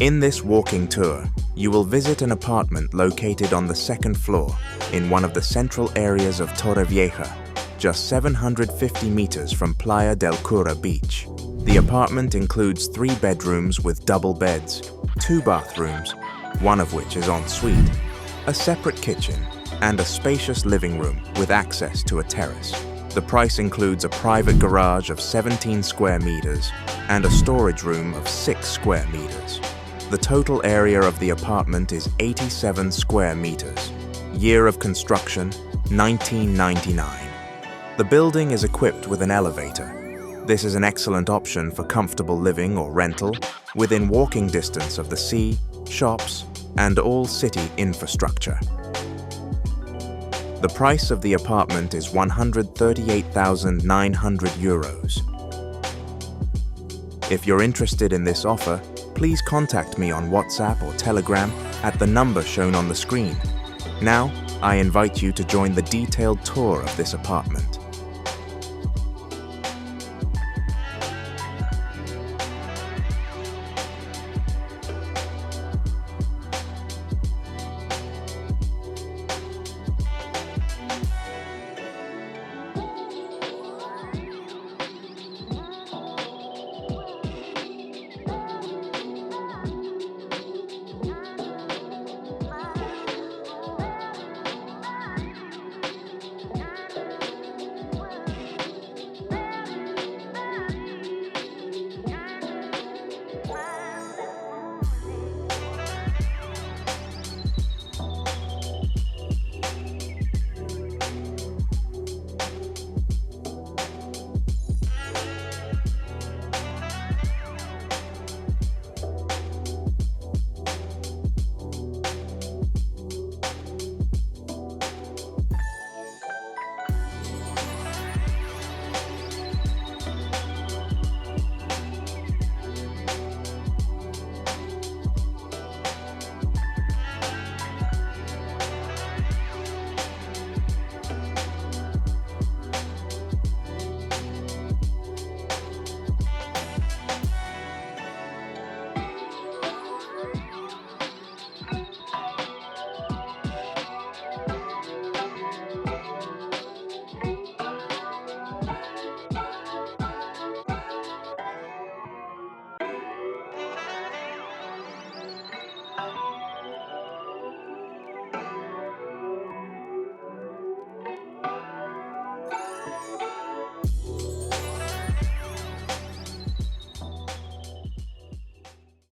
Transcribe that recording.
In this walking tour, you will visit an apartment located on the second floor in one of the central areas of Torrevieja, just 750 meters from Playa del Cura beach. The apartment includes 3 bedrooms with double beds, 2 bathrooms, one of which is en suite, a separate kitchen, and a spacious living room with access to a terrace. The price includes a private garage of 17 square meters and a storage room of 6 square meters. The total area of the apartment is 87 square meters. Year of construction, 1999. The building is equipped with an elevator. This is an excellent option for comfortable living or rental within walking distance of the sea, shops, and all city infrastructure. The price of the apartment is 138,900 euros. If you're interested in this offer, please contact me on WhatsApp or Telegram at the number shown on the screen. Now, I invite you to join the detailed tour of this apartment.